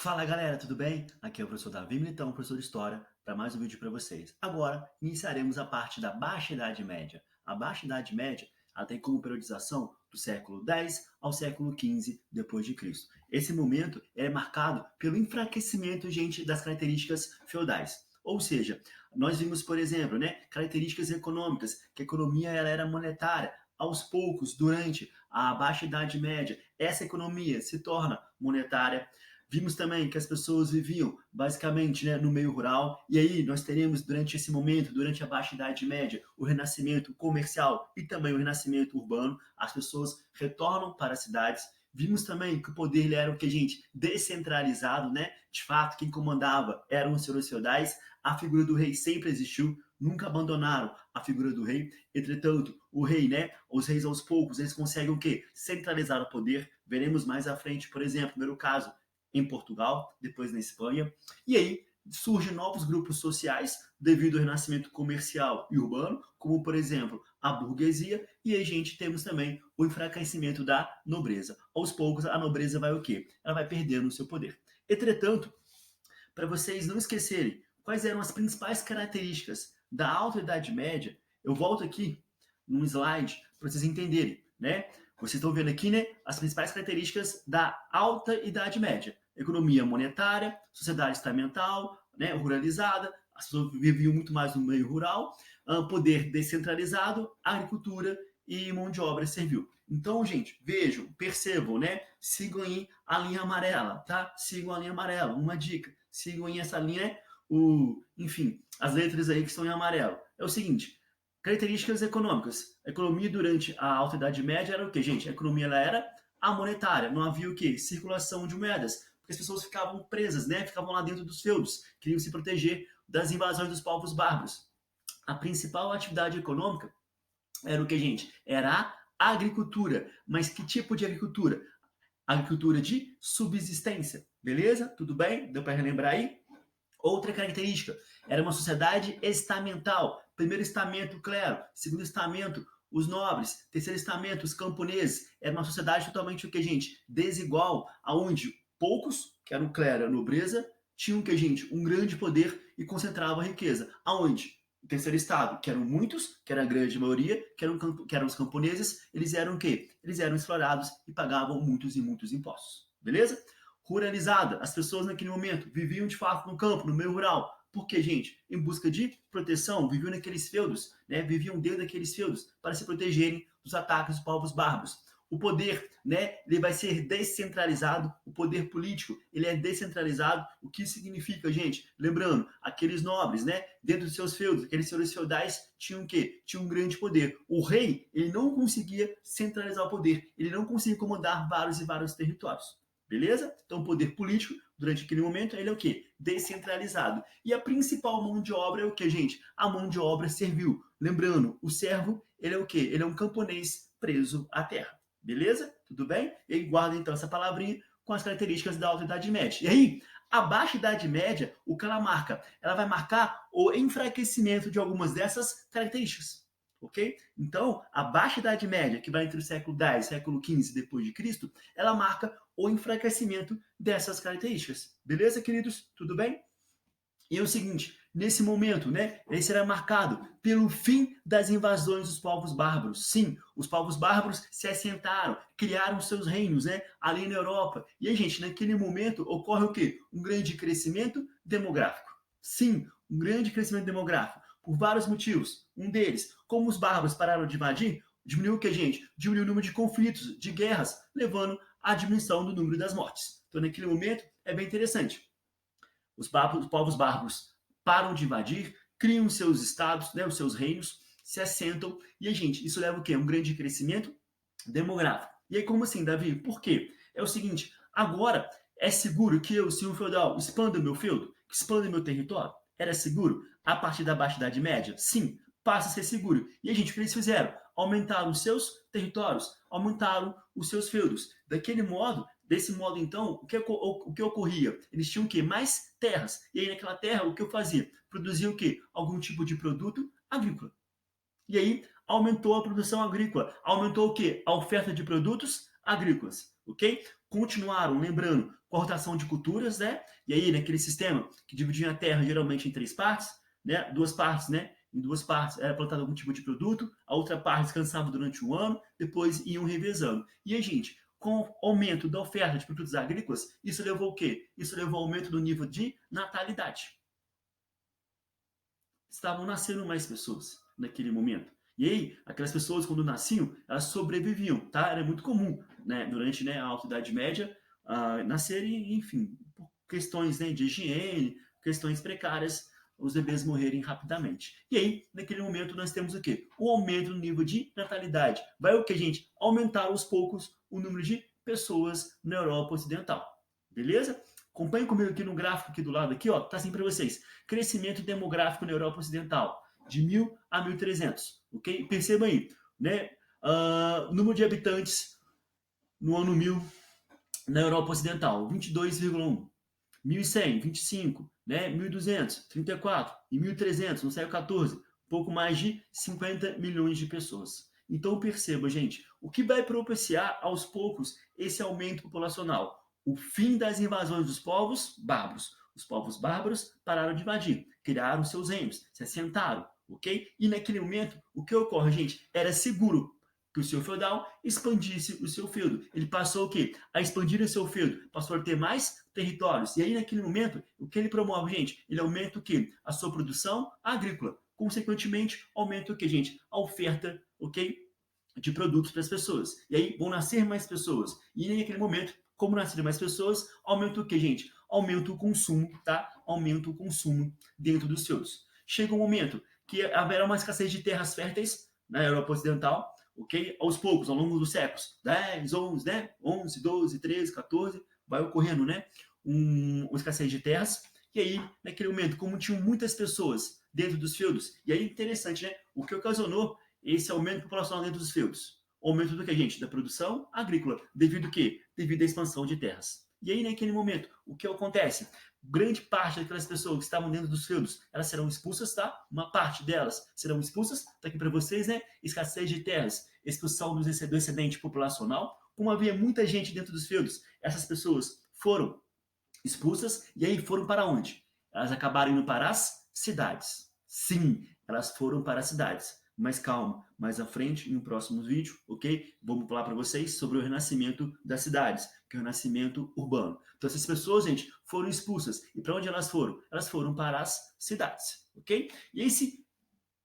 Fala galera, tudo bem? Aqui é o professor Davi Militão, professor de História, para mais um vídeo para vocês. Agora, iniciaremos a parte da Baixa Idade Média. A Baixa Idade Média ela tem como periodização do século X ao século XV depois de Cristo. Esse momento é marcado pelo enfraquecimento, gente, das características feudais. Ou seja, nós vimos, por exemplo, características econômicas, que a economia ela era monetária. Aos poucos, durante a Baixa Idade Média, essa economia se torna monetária. Vimos também que as pessoas viviam basicamente no meio rural, e aí nós teremos durante esse momento, durante a Baixa Idade Média, o renascimento comercial e também o renascimento urbano. As pessoas retornam para as cidades. Vimos também que o poder ele era o que, gente, descentralizado, né? De fato, quem comandava eram os senhores feudais. A figura do rei sempre existiu, nunca abandonaram a figura do rei. Entretanto, o rei, os reis aos poucos, eles conseguem o quê? Centralizar o poder. Veremos mais à frente, por exemplo, primeiro caso, em Portugal, depois na Espanha. E aí surgem novos grupos sociais devido ao renascimento comercial e urbano, como, por exemplo, a burguesia, e aí, gente, temos também o enfraquecimento da nobreza. Aos poucos, a nobreza vai o quê? Ela vai perdendo o seu poder. Entretanto, para vocês não esquecerem quais eram as principais características da Alta Idade Média, eu volto aqui num slide para vocês entenderem, Vocês estão vendo aqui, as principais características da Alta Idade Média. Economia monetária, sociedade estamental, ruralizada, as pessoas viviam muito mais no meio rural, poder descentralizado, agricultura e mão de obra servil. Então, gente, vejam, percebam, Sigam aí a linha amarela, tá? Sigam a linha amarela, uma dica. Sigam aí essa linha, enfim, as letras aí que estão em amarelo. É o seguinte, características econômicas. A economia durante a Alta Idade Média era o quê, gente? A economia ela era amonetária, não havia o quê? Circulação de moedas, porque as pessoas ficavam presas, Ficavam lá dentro dos feudos, queriam se proteger das invasões dos povos bárbaros. A principal atividade econômica era o que, gente? Era a agricultura. Mas que tipo de agricultura? Agricultura de subsistência. Beleza? Tudo bem? Deu para relembrar aí? Outra característica, era uma sociedade estamental. Primeiro estamento, o clero. Segundo estamento, os nobres. Terceiro estamento, os camponeses. Era uma sociedade totalmente o que, gente? Desigual, aonde poucos, que era o clero, a nobreza, tinham que, gente? Um grande poder e concentravam a riqueza. Aonde? O terceiro estado, que eram muitos, que era a grande maioria, que eram os camponeses, eles eram o quê? Eles eram explorados e pagavam muitos e muitos impostos. Beleza? Ruralizada. As pessoas naquele momento viviam de fato no campo, no meio rural. Por quê, gente? Em busca de proteção, viviam naqueles feudos, viviam dentro daqueles feudos para se protegerem dos ataques dos povos bárbaros. O poder, ele vai ser descentralizado, o poder político, ele é descentralizado. O que significa, gente? Lembrando, aqueles nobres, dentro dos seus feudos, aqueles senhores feudais tinham o quê? Tinham um grande poder. O rei, ele não conseguia centralizar o poder, ele não conseguia comandar vários e vários territórios. Beleza? Então, o poder político, durante aquele momento, ele é o quê? Descentralizado. E a principal mão de obra é o quê, gente? A mão de obra servil. Lembrando, o servo, ele é o quê? Ele é um camponês preso à terra. Beleza? Tudo bem? E aí, guarda então essa palavrinha com as características da Alta Idade Média. E aí, a Baixa Idade Média, o que ela marca? Ela vai marcar o enfraquecimento de algumas dessas características. Ok? Então, a Baixa Idade Média, que vai entre o século X e o século XV depois de Cristo, ela marca o enfraquecimento dessas características. Beleza, queridos? Tudo bem? E é o seguinte, nesse momento, ele será marcado pelo fim das invasões dos povos bárbaros. Sim, os povos bárbaros se assentaram, criaram seus reinos, ali na Europa. E aí, gente, naquele momento ocorre o quê? Um grande crescimento demográfico. Sim, um grande crescimento demográfico, por vários motivos. Um deles, como os bárbaros pararam de invadir, diminuiu o que, gente? Diminuiu o número de conflitos, de guerras, levando à diminuição do número das mortes. Então, naquele momento, é bem interessante. Os povos bárbaros param de invadir, criam seus estados, os seus reinos, se assentam, e a gente, isso leva o quê? Um grande crescimento demográfico. E aí, como assim, Davi? Por quê? É o seguinte, agora é seguro que eu, senhor feudal, expanda o meu feudo, expanda o meu território? Era seguro? A partir da Baixa Idade Média? Sim, passa a ser seguro. E a gente, o que eles fizeram? Aumentaram os seus territórios, aumentaram os seus feudos. Desse modo, então, o que ocorria? Eles tinham o quê? Mais terras. E aí, naquela terra, o que eu fazia? Produzia o quê? Algum tipo de produto agrícola. E aí, aumentou a produção agrícola. Aumentou o quê? A oferta de produtos agrícolas. Ok? continuaram, lembrando, com a rotação de culturas, né? E aí, naquele sistema que dividia a terra geralmente em 3 partes, né? 2 partes, né? Em 2 partes era plantado algum tipo de produto, a outra parte descansava durante um ano, depois iam revezando. E aí, gente, com o aumento da oferta de produtos agrícolas, isso levou o quê? Isso levou ao aumento do nível de natalidade. Estavam nascendo mais pessoas naquele momento. E aí, aquelas pessoas, quando nasciam, elas sobreviviam, tá? Era muito comum, né, durante, né, a Alta Idade Média, nascerem, enfim, por questões, né, de higiene, questões precárias, os bebês morrerem rapidamente. E aí, naquele momento, nós temos o quê? O aumento do nível de natalidade. Vai o que, gente? Aumentar aos poucos o número de pessoas na Europa Ocidental. Beleza? Acompanhe comigo aqui no gráfico aqui do lado, aqui, ó, tá assim para vocês. Crescimento demográfico na Europa Ocidental, de 1000 a 1300, ok? Perceba aí, né? Número de habitantes no ano 1000 na Europa Ocidental, 22,1. 1100, 25, né? 1200, 34 e 1300, no século 14, pouco mais de 50 milhões de pessoas. Então perceba, gente, o que vai propiciar aos poucos esse aumento populacional? O fim das invasões dos povos bárbaros. Os povos bárbaros pararam de invadir, criaram seus reinos, se assentaram, ok? E naquele momento, o que ocorre, gente? Era seguro que o seu feudal expandisse o seu feudo. Ele passou o quê? A expandir o seu feudo, passou a ter mais territórios. E aí, naquele momento, o que ele promove, gente? Ele aumenta o quê? A sua produção agrícola. Consequentemente, aumenta o quê, gente? A oferta, ok? De produtos para as pessoas. E aí vão nascer mais pessoas. E naquele momento, como nascerem mais pessoas, aumenta o quê, gente? Aumenta o consumo, tá? Aumenta o consumo dentro dos feudos. Chega um momento que haverá uma escassez de terras férteis na Europa Ocidental, ok? Aos poucos, ao longo dos séculos, 10, 11, né? 11, 12, 13, 14, vai ocorrendo, né? Uma escassez de terras. E aí, naquele momento, como tinham muitas pessoas dentro dos feudos, e aí interessante, né? O que ocasionou esse aumento populacional dentro dos feudos? O aumento do que, gente? Da produção agrícola. Devido a quê? Devido à expansão de terras. E aí, naquele momento, o que acontece? Grande parte daquelas pessoas que estavam dentro dos feudos, elas serão expulsas, tá? Uma parte delas serão expulsas, tá aqui para vocês, né? Escassez de terras, expulsão do excedente populacional. Como havia muita gente dentro dos feudos, essas pessoas foram expulsas e aí foram para onde? Elas acabaram indo para as cidades. Sim, elas foram para as cidades. Mas calma, mais à frente, em um próximo vídeo, ok? Vamos falar para vocês sobre o renascimento das cidades, que é o renascimento urbano. Então, essas pessoas, gente, foram expulsas. E para onde elas foram? Elas foram para as cidades, ok? E esse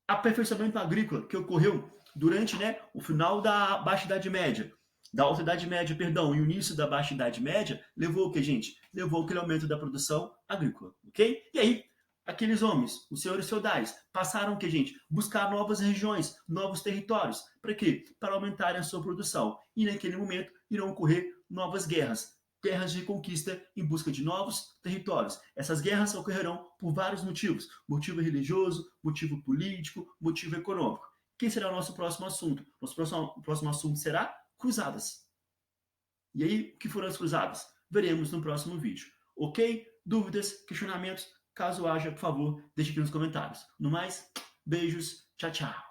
aperfeiçoamento agrícola que ocorreu durante, né, o final da Baixa Idade Média, da Alta Idade Média, perdão, e o início da Baixa Idade Média, levou o que, gente? Levou aquele aumento da produção agrícola, ok? E aí, aqueles homens, os senhores feudais, passaram o que, gente? Buscar novas regiões, novos territórios. Para quê? Para aumentarem a sua produção. E naquele momento irão ocorrer novas guerras. Guerras de conquista em busca de novos territórios. Essas guerras ocorrerão por vários motivos. Motivo religioso, motivo político, motivo econômico. Quem será o nosso próximo assunto? Nosso próximo assunto será cruzadas. E aí, o que foram as cruzadas? Veremos no próximo vídeo. Ok? Dúvidas, questionamentos? Caso haja, por favor, deixe aqui nos comentários. No mais, beijos, tchau, tchau.